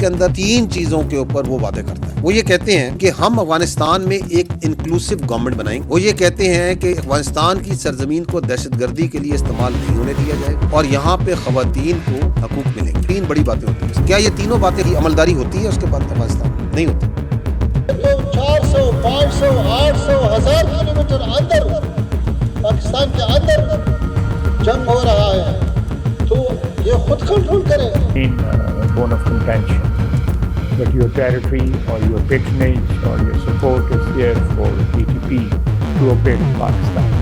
کے اندر 3 چیزوں کے اوپر وہ وعدے کرتا ہے. وہ یہ کہتے ہیں کہ ہم افغانستان میں ایک انکلوسو گورنمنٹ بنائیں گے. وہ یہ کہتے ہیں کہ افغانستان کی سرزمین کو دہشت گردی کے لیے استعمال نہیں ہونے دیا جائے اور یہاں پہ خواتین کو حقوق ملیں گے. 3 بڑی باتیں ہوتی ہیں. کیا یہ تینوں باتیں کی عملداری ہوتی ہے اس کے بعد افغانستان نہیں ہوتی؟ 400 500 800 1000 کلومیٹر اندر پاکستان کے اندر جنگ ہو رہا ہے تو یہ خود کنٹرول کرے. Bone of contention that your territory or your patronage or your support is there for TTP to operate in Pakistan.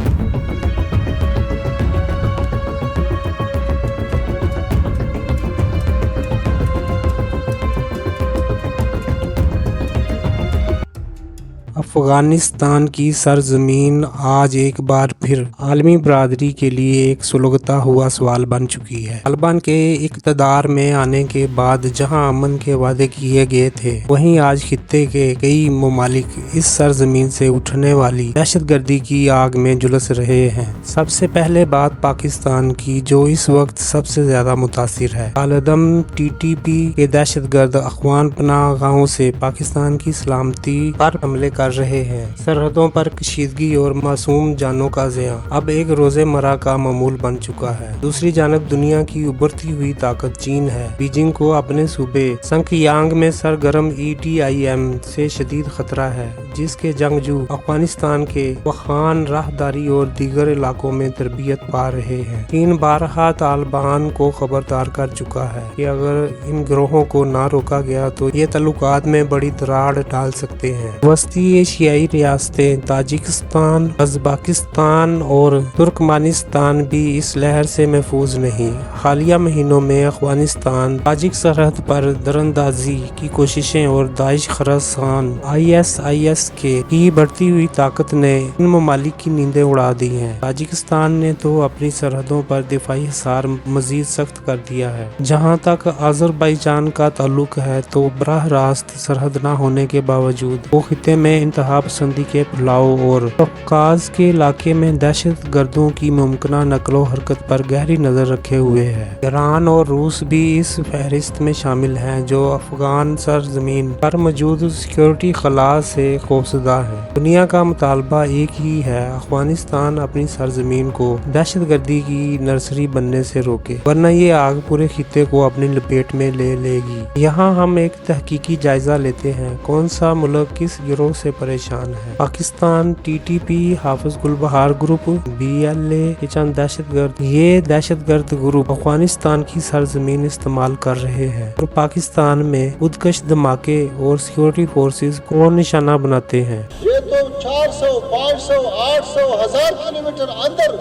Afghanistan کی سرزمین آج ایک بار پھر عالمی برادری کے لیے ایک سلگتا ہوا سوال بن چکی ہے. طالبان کے اقتدار میں آنے کے بعد جہاں امن کے وعدے کیے گئے تھے وہیں آج خطے کے کئی ممالک اس سرزمین سے اٹھنے والی دہشت گردی کی آگ میں جھلس رہے ہیں. سب سے پہلے بات پاکستان کی جو اس وقت سب سے زیادہ متاثر ہے. کالعدم TTP کے دہشت گرد افغان پناہ گاہوں سے پاکستان کی سلامتی پر حملے کر رہے ہیں. سرحدوں پر کشیدگی اور معصوم جانوں کا ضیاع اب ایک روزمرہ کا معمول بن چکا ہے. دوسری جانب دنیا کی ابھرتی ہوئی طاقت چین ہے. بیجنگ کو اپنے صوبے سنکیانگ میں سرگرم ETIM سے شدید خطرہ ہے جس کے جنگجو افغانستان کے وخان راہداری اور دیگر علاقوں میں تربیت پا رہے ہیں. چین بارہا طالبان کو خبردار کر چکا ہے کہ اگر ان گروہوں کو نہ روکا گیا تو یہ تعلقات میں بڑی دراڑ ڈال سکتے ہیں. وسطی ایشیائی ریاستیں تاجکستان، ازبکستان اور ترکمانستان بھی اس لہر سے محفوظ نہیں. حالیہ مہینوں میں افغانستان تاجک سرحد پر دراندازی کی کوششیں اور داعش خراسان ISIS کی بڑھتی ہوئی طاقت نے ان ممالک کی نیندیں اڑا دی ہیں. تاجکستان نے تو اپنی سرحدوں پر دفاعی حصار مزید سخت کر دیا ہے. جہاں تک آذربائیجان کا تعلق ہے تو براہ راست سرحد نہ ہونے کے باوجود وہ خطے میں انتہا پسندی کے پھیلاؤ اور قفقاز کے علاقے میں دہشت گردوں کی ممکنہ نقل و حرکت پر گہری نظر رکھے ہوئے ہے. ایران اور روس بھی اس فہرست میں شامل ہیں جو افغان سرزمین پر موجود سیکورٹی خلا سے خوفزدہ ہے. دنیا کا مطالبہ ایک ہی ہے، افغانستان اپنی سرزمین کو دہشت گردی کی نرسری بننے سے روکے ورنہ یہ آگ پورے خطے کو اپنی لپیٹ میں لے لے گی. یہاں ہم ایک تحقیقی جائزہ لیتے ہیں کون سا ملک کس گروہ سے پریشان ہے. پاکستان TTP، حافظ گلبہار گروپ، BLA کے چند دہشت گرد. یہ دہشت گرد گروپ افغانستان کی سرزمین استعمال کر رہے ہیں اور پاکستان میں خودکش دھماکے اور سیکورٹی فورسز کو نشانہ بناتے ہیں. یہ تو 400 500 800 1000 کلومیٹر اندر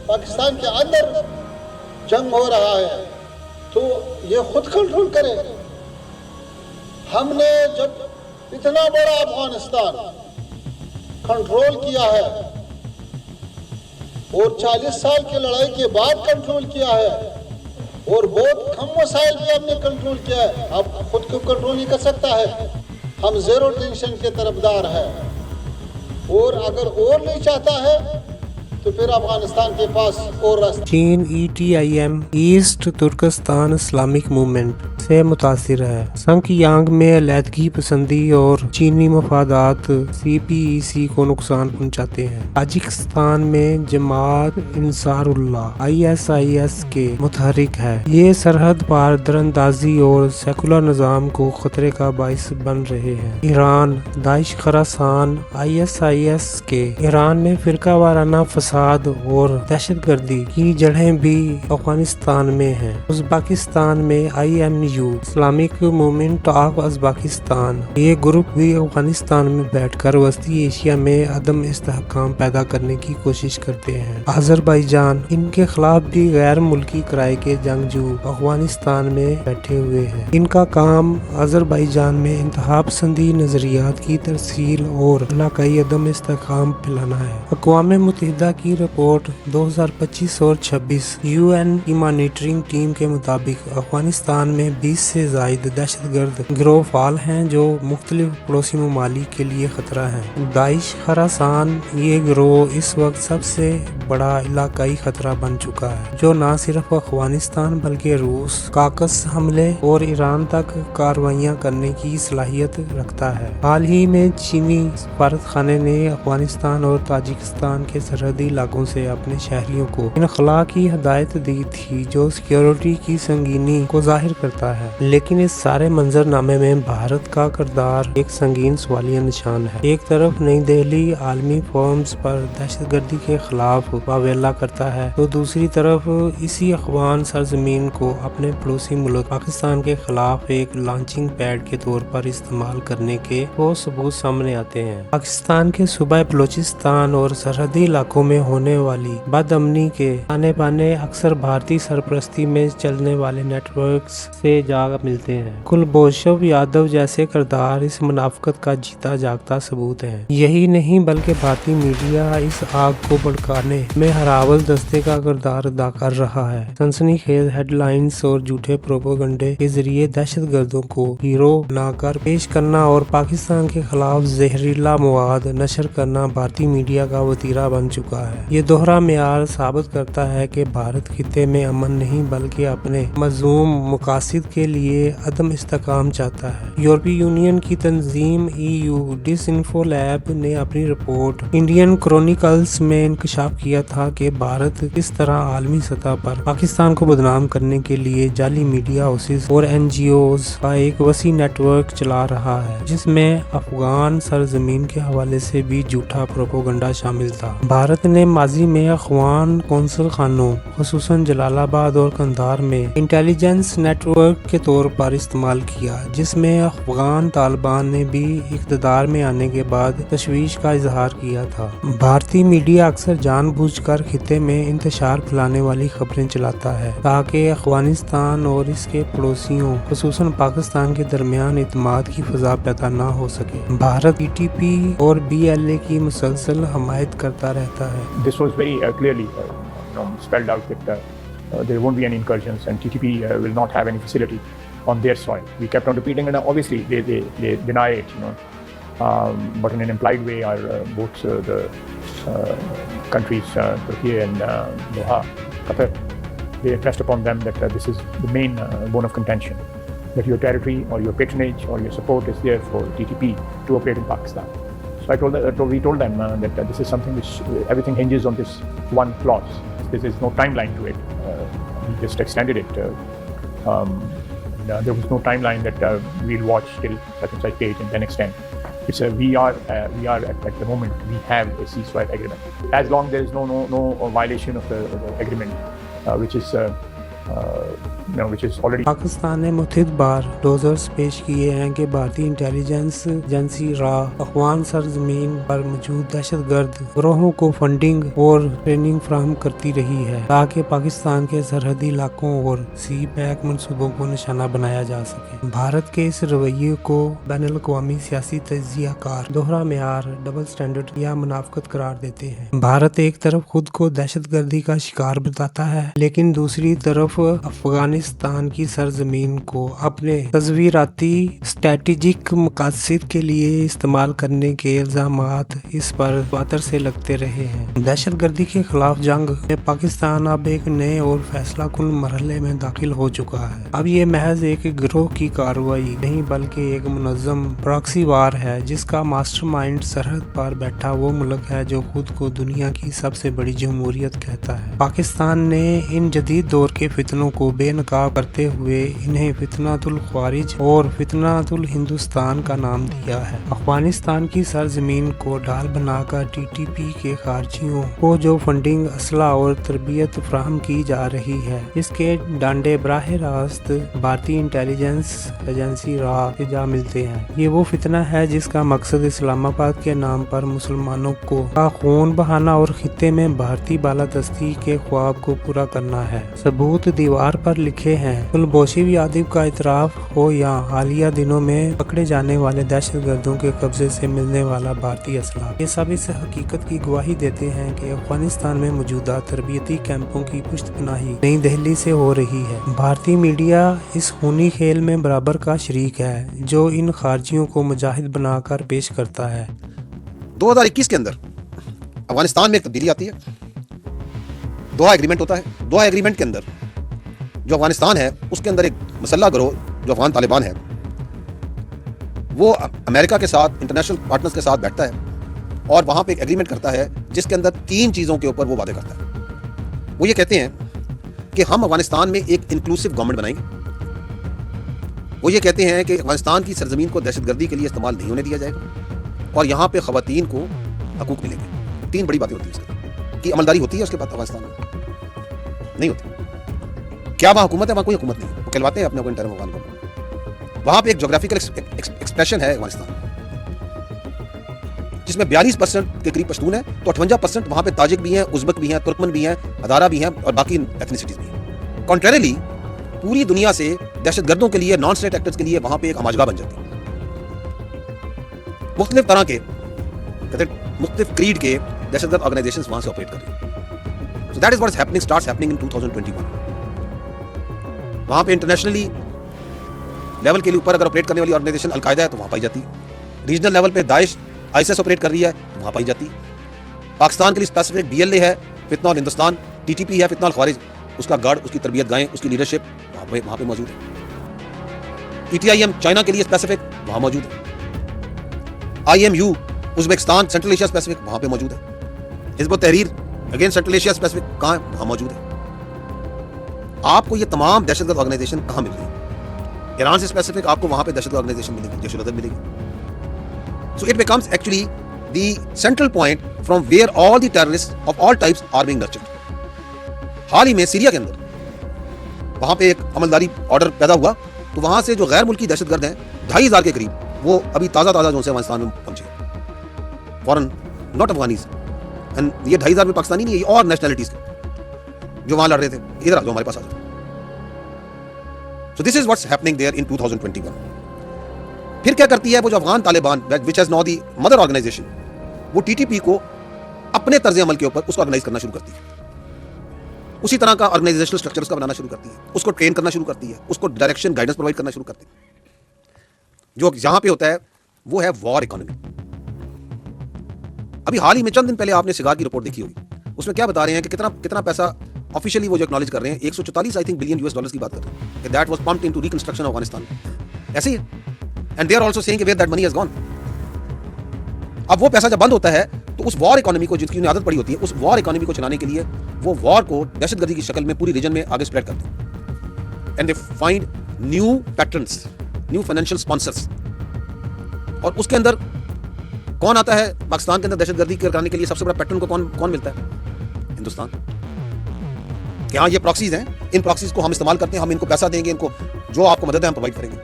پاکستان کے اندر جنگ ہو رہا ہے تو یہ خود کنٹرول کرے. ہم نے جب اتنا بڑا افغانستان کنٹرول کیا ہے اور 40 سال کی لڑائی کے بعد کنٹرول کیا ہے اور بہت کم وسائل بھی ہم نے کنٹرول کیا ہے. اب خود کو کنٹرول نہیں کر سکتا ہے. ہم زیرو ٹینشن کے طرفدار ہیں اور اگر اور نہیں چاہتا ہے تو پھر افغانستان کے پاس اور راستہ. چین ETIM East Turkestan Islamic movement سے متاثر ہے. سنکیانگ میں علیحدگی پسندی اور چینی مفادات CPEC کو نقصان پہنچاتے ہیں. تاجکستان میں جماعت انصار اللہ ISIS کے متحرک ہے. یہ سرحد پار دراندازی اور سیکولر نظام کو خطرے کا باعث بن رہے ہیں. ایران، داعش خراسان ISIS کے ایران میں فرقہ وارانہ فساد اور دہشت گردی کی جڑیں بھی افغانستان میں ہیں. ازبکستان میں IMU Islamic movement of Uzbekistan. یہ گروپ بھی افغانستان میں بیٹھ کر وسطی ایشیا میں عدم استحکام پیدا کرنے کی کوشش کرتے ہیں. آذربائیجان، ان کے خلاف بھی غیر ملکی کرائے کے جنگجو افغانستان میں بیٹھے ہوئے ہیں. ان کا کام آذربائیجان میں انتہا پسندی نظریات کی ترسیل اور علاقائی عدم استحکام پھیلانا ہے. اقوام متحدہ کی की रिपोर्ट 2025 और 26 UN की मॉनिटरिंग टीम के मुताबिक अफगानिस्तान में 20 से ज़ायद दहशतगर्द गिरोह फाल हैं जो मुख्तलिफ पड़ोसी ममालिक के लिए खतरा हैं। दाइश खरासान ये गिरोह इस वक्त सबसे बड़ा इलाकाई खतरा बन चुका है, जो न सिर्फ अफगानिस्तान बल्कि रूस, काकस हमले और ईरान तक कार्रवाइयाँ करने की सलाहियत रखता है। हाल ही में चीनी सफारतखाने ने अफगानिस्तान और ताजिकिस्तान के सरहदी इलाकों से अपने शहरियों को इनखला की हिदायत दी थी, जो सिक्योरिटी की संगीनी को जाहिर करता है। लेकिन इस सारे मंजरनामे में भारत का किरदार एक संगीन सवालिया निशान है। एक तरफ नई दिल्ली आलमी फोरम्स पर दहशतगर्दी के खिलाफ वावेला करता है, तो दूसरी तरफ इसी अफगान सरजमीन को अपने पड़ोसी मुल्क पाकिस्तान के खिलाफ एक लॉन्चिंग पैड के तौर पर इस्तेमाल करने के वो सबूत सामने आते हैं। पाकिस्तान के सूबा बलूचिस्तान और सरहदी इलाकों में होने वाली बदअमनी के आने बाने अक्सर भारतीय सरपरस्ती में चलने वाले नेटवर्क्स से जा मिलते हैं। कुलभूषण यादव जैसे किरदार इस मुनाफिकत का जीता जागता सबूत है। यही नहीं बल्कि भारतीय मीडिया इस आग को भड़काने में हरावल दस्ते का किरदार अदा कर रहा है। सनसनीखेज हेडलाइंस और झूठे प्रोपेगेंडे के जरिए दहशतगर्दों को हीरो बनाकर पेश करना और पाकिस्तान के खिलाफ जहरीला मवाद नशर करना भारतीय मीडिया का वतीरा बन चुका है। ये दोहरा मेयार साबित करता है कि भारत खित्ते में अमन नहीं बल्कि अपने मज़लूम मकासद के लिए अदम इस्तेकाम चाहता है। यूरोपीय यूनियन की तंजीम EU डिसइंफो लैब ने अपनी रिपोर्ट इंडियन क्रॉनिकल्स में इंकशाफ किया था कि भारत किस तरह आलमी सतह पर पाकिस्तान को बदनाम करने के लिए जाली मीडिया हाउसेस और NGOs का एक वसी नेटवर्क चला रहा है, जिसमें अफगान सरजमीन के हवाले से भी झूठा प्रोपेगेंडा शामिल था। भारत ने माजी में अफगान कौंसल खानों खुसूसन जलालाबाद और कंधार में इंटेलिजेंस नेटवर्क के तौर पर इस्तेमाल किया, जिसमें अफगान तालिबान ने भी इक़्तिदार में आने के बाद तशवीश का इजहार किया था। भारतीय मीडिया अक्सर जानबूझकर खित्ते में इंतशार फैलाने वाली खबरें चलाता है ताकि अफगानिस्तान और इसके पड़ोसियों खुसूसन पाकिस्तान के दरमियान इत्मीनान की फजा पैदा न हो सके। भारत TTP और BLA की मुसलसल हमायत करता रहता है। This was very clearly spelled out that there won't be any incursions and TTP will not have any facility on their soil. We kept on repeating and obviously they deny it, but in an implied way both the countries, Turkey and Doha, Qatar, they impressed upon them that this is the main bone of contention, that your territory or your patronage or your support is there for TTP to operate in Pakistan. So we told them that this is something which everything hinges on this one clause. There is no timeline to it. We just extended it. There was no timeline that we'll watch till such and such date and then extend. It's we are at the moment we have a ceasefire agreement. As long there is no violation of the agreement, which is already. Pakistan ने मुतअद्दिद बार Dodgers पेश किए हैं कि भारतीय intelligence agency राह अफगान सरजमीन पर मौजूद दहशतगर्द गिरोहों को फंडिंग और ट्रेनिंग फराहम करती रही है ताकि पाकिस्तान के सरहदी इलाकों और सी पैक मनसूबों को निशाना बनाया जा सके। भारत के इस रवैये को बैनुल-अक़वामी सियासी तज्ज़ियाकार दोहरा मेयार, डबल स्टैंडर्ड या मुनाफिकत करार देते हैं। भारत एक तरफ खुद को दहशतगर्दी का शिकार बताता है, लेकिन दूसरी तरफ अफगानिस्तान की सरजमीन को अपने तज़वीराती स्ट्रैटेजिक मकासद के लिए इस्तेमाल करने के इल्ज़ामात इस पर बातर से लगते रहे हैं। दहशतगर्दी के खिलाफ जंग में पाकिस्तान अब एक नए और फैसला कुन मरहले में दाखिल हो चुका है। अब ये महज एक गिरोह की कार्रवाई नहीं बल्कि एक मुनज़्ज़म प्रॉक्सी वार है, जिसका मास्टरमाइंड सरहद पर बैठा वो मुल्क है जो खुद को दुनिया की सबसे बड़ी जमहूरियत कहता है। पाकिस्तान ने इन जदीद दौर के फितनों को बेनकाब करते हुए इन्हें फितनातुल ख्वारिज और फितनातुल हिंदुस्तान का नाम दिया है। अफगानिस्तान की सरजमीन को ढाल बनाकर TTP के खारजियों को जो फंडिंग, असला और तरबियत फराहम की जा रही है, इसके डांडे बराह रास्त भारतीय इंटेलिजेंस एजेंसी राह से जा मिलते हैं। ये वो फितना है जिसका मकसद इस्लामाबाद के नाम पर मुसलमानों को का खून बहाना और खित्ते में भारतीय बालादस्ती के ख्वाब को पूरा करना है। सबूत दीवार पर लिखे लिखे हैं। कुलभूषण यादव का इतराफ़ हो या हालिया दिनों में पकड़े जाने वाले दहशतगर्दों के कब्जे से मिलने वाला भारतीय असला, ये सब इस हकीकत की गवाही देते हैं कि अफगानिस्तान में मौजूदा तरबियती कैंपों की पुष्टपनाही नई दिल्ली से हो रही है। भारतीय मीडिया इस खूनी खेल में बराबर का शरीक है जो इन खारजियों को मुजाहिद बनाकर पेश करता है। 2021 के अंदर अफगानिस्तान में एक तब्दीली आती है, दोहा एग्रीमेंट होता है। दोहा एग्रीमेंट के अंदर जो अफगानिस्तान है उसके अंदर एक मसल्ला गिरोह जो अफगान तालिबान है वो अमेरिका के साथ, इंटरनेशनल पार्टनर्स के साथ बैठता है और वहाँ पे एक एग्रीमेंट करता है जिसके अंदर 3 चीज़ों के ऊपर वो वादे करता है। वो ये कहते हैं कि हम अफगानिस्तान में एक इंक्लूसिव गवर्नमेंट बनाएंगे। वो ये कहते हैं कि अफगानिस्तान की सरजमीन को दहशतगर्दी के लिए इस्तेमाल नहीं होने दिया जाएगा और यहाँ पे ख़वातीन को हकूक़ मिलेंगे। 3 बड़ी बातें होती हैं इसकी कि अमलदारी होती है उसके बाद अफगानिस्तान में नहीं होती। क्या वहाँ हुकूमत है? वहाँ कोई हुकूमत नहीं है। वो कहलवाते हैं अपने को इंटरम अफगान को। वहाँ पे एक जोग्राफिकल एक्सप्रेशन है अफगानिस्तान जिसमें 42% के करीब पश्तून है, तो 58% वहाँ पे ताजिक भी हैं, उज़्बेक भी हैं, तुर्कमन भी हैं, हज़ारा भी हैं और बाकी एथनिसिटीज़ भी हैं। कॉन्ट्रेरली पूरी दुनिया से दहशतगर्दों के लिए, नॉन स्टेट एक्टर्स के लिए वहाँ पे एक अमाजगा बन जाती है। मुख्तलिफ तरह के मुख्तलिफ क्रीड के दहशतगर्द ऑर्गेनाइजेशंस वहाँ से ऑपरेट कर रही हैं। So that is what is happening, starts happening in 2021। वहाँ पे इंटरनेशनली लेवल के ऊपर अगर ऑपरेट करने वाली ऑर्गेनाइजेशन अलकायदा है तो वहाँ पाई जाती है। रीजनल लेवल पे दाइश, आईएसआईएस ऑपरेट कर रही है तो वहाँ पाई जाती है। पाकिस्तान के लिए स्पेसिफिक बीएलए है, फितना और हिंदुस्तान, टीटीपी है, फितना और खारिज, उसका गार्ड, उसकी तरबियत गाहें, उसकी लीडरशिप वहाँ पे मौजूद है। ईटीआईएम चाइना के लिए स्पेसिफिक वहाँ मौजूद है। IMU Uzbekistan, central Asia specific वहाँ पे मौजूद है। हिज़्ब तहरीर अगेन सेंट्रल एशिया स्पेसिफिक कहाँ है? वहाँ मौजूद है। आपको ये तमाम दहशतगर्द ऑर्गेनाइजेशन कहाँ मिल रही है? ईरान से स्पेसिफिक आपको वहाँ पे दहशतगर्द ऑर्गेनाइजेशन मिलेगी, जैश उल-अदब मिलेगी। So it becomes actually the central point from where all the terrorist of all types are being nurtured. हाल ही में सीरिया के अंदर वहाँ पे एक अमलदारी ऑर्डर पैदा हुआ, तो वहाँ से जो गैर मुल्की दहशतगर्द हैं 2,500 के करीब, वो अभी ताज़ा जो से अफगानिस्तान में पहुंचे, फॉरन नॉट अफगानीज। एंड ये 2,500 में पाकिस्तानी नहीं है, ये और नेशनलिटीज के जो वहाँ लड़ रहे थे, इधर आ जाओ, हमारे पास आ जाओ। So this is what's happening there in 2021। फिर क्या करती है वो जो Afghan Taliban, which has now the mother organisation, वो टीटीपी को अपने तर्ज अमल के ऊपर उसको ऑर्गेनाइज करना शुरू करती है। उसी तरह का ऑर्गेनाइजेशनल स्ट्रक्चर उसका बनाना शुरू करती है, उसको ट्रेन करना शुरू करती है, उसको डायरेक्शन गाइडेंस प्रोवाइड करना शुरू करती है। जो यहां पे होता है वो है वॉर इकोनॉमी। अभी हाल ही में चंद दिन पहले आपने सिगार की रिपोर्ट देखी होगी, उसमें क्या बता रहे हैं कि कितना पैसा ऑफिशियली वो जो एक्नॉलेज कर रहे हैं, 144 I think billion US dollars की बात कर रहे हैं कि that was pumped into reconstruction of Afghanistan. ऐसे ही है। And they are also saying where that money has gone. अब वो पैसा जब बंद होता है तो उस वॉर इकोनॉमी को, जिसकी आदत पड़ी होती है, उस वॉर इकोनॉमी को चलाने के लिए वो वॉर को दहशतगर्दी की शक्ल में पूरी रीजन में आगे स्प्रेड करते हैं। And they find new patterns, new financial sponsors. और उसके अंदर कौन आता है पाकिस्तान के अंदर दहशतगर्दी कराने के लिए? सबसे बड़ा पैटर्न को कौन मिलता है? हिंदुस्तान। कि हाँ ये प्रॉक्सीज हैं, इन प्रॉक्सीज को हम इस्तेमाल करते हैं, हम इनको पैसा देंगे, इनको जो आपको मदद है हम प्रोवाइड करेंगे।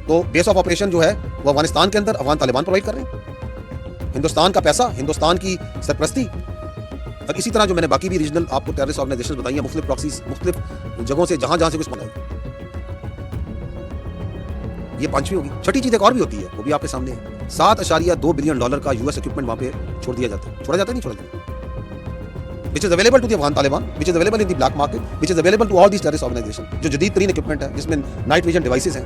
तो बेस ऑफ ऑपरेशन जो है वो अफगानिस्तान के अंदर अफगान तालिबान प्रोवाइड कर रहे हैं, हिंदुस्तान का पैसा, हिंदुस्तान की सरपरस्ती। और इसी तरह जो मैंने बाकी भी रीजनल आपको टेररिस्ट ऑर्गेनाइजेशन बताई हैं, मुख्तलिफ प्रॉक्सीज मुख्तलिफ जगहों से जहां से कुछ मंगाई। ये 5वीं होगी। छठी चीज एक और भी होती है, वो भी आपके सामने है। $7.2 बिलियन का यूएस इक्विपमेंट वहां पे छोड़ दिया जाता है। छोड़ा जाता है, नहीं छोड़ा जाता, which is available to the Afghan Taliban, which is available in the black market, which is available to all these terrorist organizations। जो जदीद तरीन इक्विपमेंट है, जिसमें नाइट विजन डिवाइसेस हैं,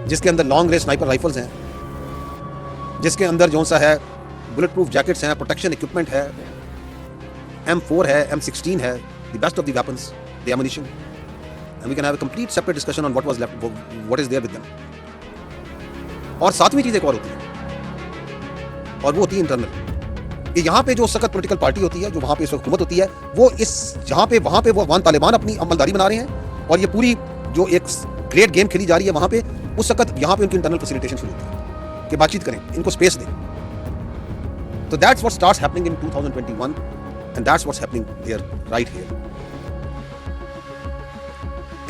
जिसके अंदर लॉन्ग रेंज स्नाइपर राइफल्स हैं, जिसके अंदर जो सा है बुलेट प्रूफ जैकेट्स हैं, प्रोटेक्शन इक्विपमेंट है, M4 है, M16 है, the best of the weapons, the ammunition, and we can have a complete separate discussion on what was left, what is there with them। और 7वीं चीज एक और होती है, और वो होती है इंटरनल। कि यहाँ पे जो सख्त पॉलिटिकल पार्टी होती है, जो वहाँ पे इस वक्त हुकूमत होती है, वो इस जहाँ पे वहाँ पे वो अफगान तालिबान अपनी अमलदारी बना रहे हैं, और ये पूरी जो एक ग्रेट गेम खेली जा रही है वहाँ पे, उस वक्त यहाँ पे उनकी इंटरनल फैसिलिटेशन शुरू होती है कि बातचीत करें, इनको स्पेस दें। तो that's what starts happening in 2021 and that's what's happening there right here.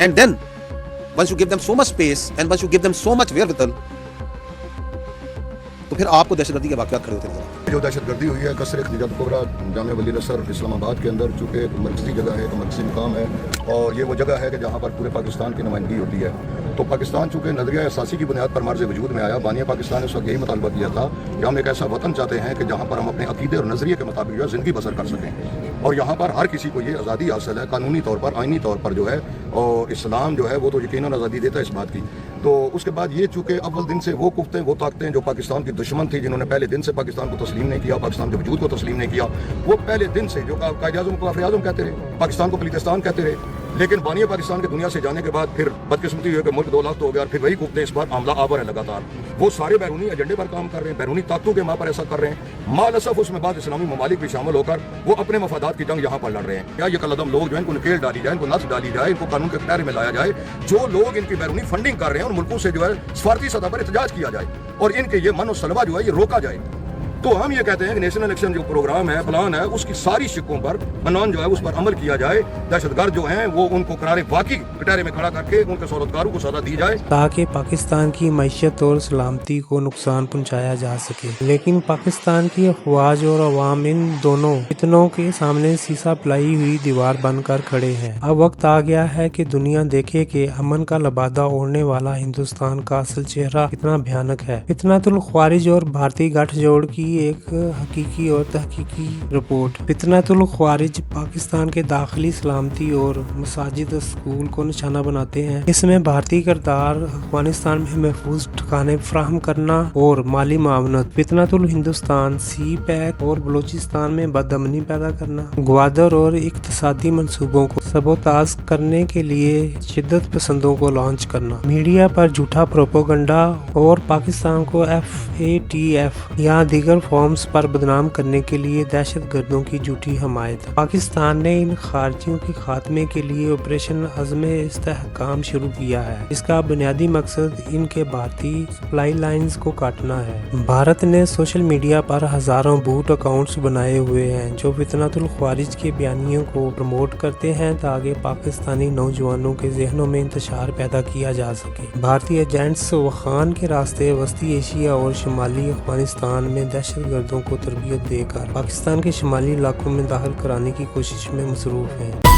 And then once you give them so much space and once you give them so much wherewithal, तो फिर आपको दहशतगर्दी के वाक़यात खड़े होते नजर आते हैं। जो दहशत गर्दी हुई है कसर खदीजातुल कुबरा जामिया वली नसर इस्लामाबाद के अंदर, चूँकि मरकज़ी जगह है, मरकज़ी मुकाम है और ये वो जगह है कि जहाँ पर पूरे पाकिस्तान की नुमाइंदगी होती है। तो पाकिस्तान चूँकि नज़रिया असासी की बुनियाद पर मर्ज़ वजूद में आया, बानिया पाकिस्तान ने उस वक्त यही मुतालबा किया था कि हम एक ऐसा वतन चाहते हैं कि जहाँ पर हम अपने अकीदे और नज़रिए के मुताबिक जो है ज़िंदगी बसर कर सकें और यहाँ पर हर किसी को ये आज़ादी हासिल है कानूनी तौर पर, आइनी तौर पर जो है। और इस्लाम जो है वो तो यकीनन आज़ादी देता है इस बात की। तो उसके बाद ये चूँकि अव्वल दिन से वो कुफ्तें, वो ताकतें जो पाकिस्तान की दुश्मन थी, जिन्होंने पहले दिन से पाकिस्तान को तस्लीम नहीं किया, पाकिस्तान के वजूद को तस्लीम नहीं किया, वो पहले दिन से जो कायद-ए-आज़म को काफ़िर-ए-आज़म कहते रहे, पाकिस्तान को पलीतिस्तान कहते रहे। लेकिन बानिया पाकिस्तान के दुनिया से जाने के बाद फिर बदकिस्मती हुई कि मुल्क 2 लाख तो हो गया और फिर वही कुफ्ते इस बार आमला आवर है लगातार। वो सारे बैरूनी एजेंडे पर काम कर रहे हैं, बैरूनी ताकतों के माँ पर ऐसा कर रहे हैं। मालसफ उसमें बाद इस्लामी ममालिक भी शामिल होकर वो अपने मफादात की जंग यहाँ पर लड़ रहे हैं। क्या ये कलदम लोग जो है इनको नकेल डाली जाए, इनको नस डाली जाए, इनको कानून के कटहरे में लाया जाए, जो लोग इनकी बैरूनी फंडिंग कर रहे हैं उन मुल्कों से जो है सफारती सतह पर एहतजाज किया जाए और इनके ये मन और सलवा जो है ये रोका जाए। तो हम ये कहते हैं कि नेशनल इलेक्शन जो प्रोग्राम है, प्लान है, उसकी सारी शिकों पर मनन जो है उस पर अमल किया जाए। दहशतगर्द जो हैं वो उनको करारे वाकई कटहरे में खड़ा करके उनके सौरतकारों को सजा दी जाए ताकि पाकिस्तान की मईशत और सलामती को नुकसान पहुंचाया जा सके। लेकिन पाकिस्तान की अफवाज और अवाम इन दोनों फितनों के सामने सीसा पिलाई हुई दीवार बनकर खड़े हैं। अब वक्त आ गया है कि दुनिया देखे कि अमन का लबादा ओढ़ने वाला हिंदुस्तान का असल चेहरा कितना भयानक है। फितनातुल ख्वारिज और भारतीय गठजोड़ की एक हकीकी और तहकीकी रिपोर्ट। फितनातुल ख्वारिज पाकिस्तान के दाखिली सलामती और मसाजिद स्कूल को निशाना बनाते हैं। इसमें भारतीय किरदार, अफगानिस्तान में महफूज ठिकाने फराहम करना और माली मावनत, फितनातुल हिंदुस्तान, सी पैक और बलूचिस्तान में बदअमनी पैदा करना, ग्वादर और इक्तिसादी मंसूबों को सबोताज करने के लिए शिद्दत पसंदों को लॉन्च करना, मीडिया पर झूठा प्रोपोगंडा और पाकिस्तान को FATF या दीगर फॉर्म्स पर बदनाम करने के लिए दहशत गर्दों की झूठी हमायत। पाकिस्तान ने इन खारजियों के खात्मे के लिए ऑपरेशन अज़्म इस्तेहकाम शुरू किया है। इसका बुनियादी मकसद इनके भारतीय सप्लाई लाइंस को काटना है। भारत ने सोशल मीडिया पर हजारों बूट अकाउंट्स बनाए हुए हैं जो फितनातुल ख्वारिज के बयानियों को प्रमोट करते हैं ताकि पाकिस्तानी नौजवानों के जहनों में इंतशार पैदा किया जा सके। भारतीय एजेंट्स वखान के रास्ते वस्ती एशिया और शुमाली अफगानिस्तान में दहशत गर्दों को तरबियत देकर पाकिस्तान के शुमाली इलाकों में दाखिल कराने की कोशिश में मसरूफ हैं।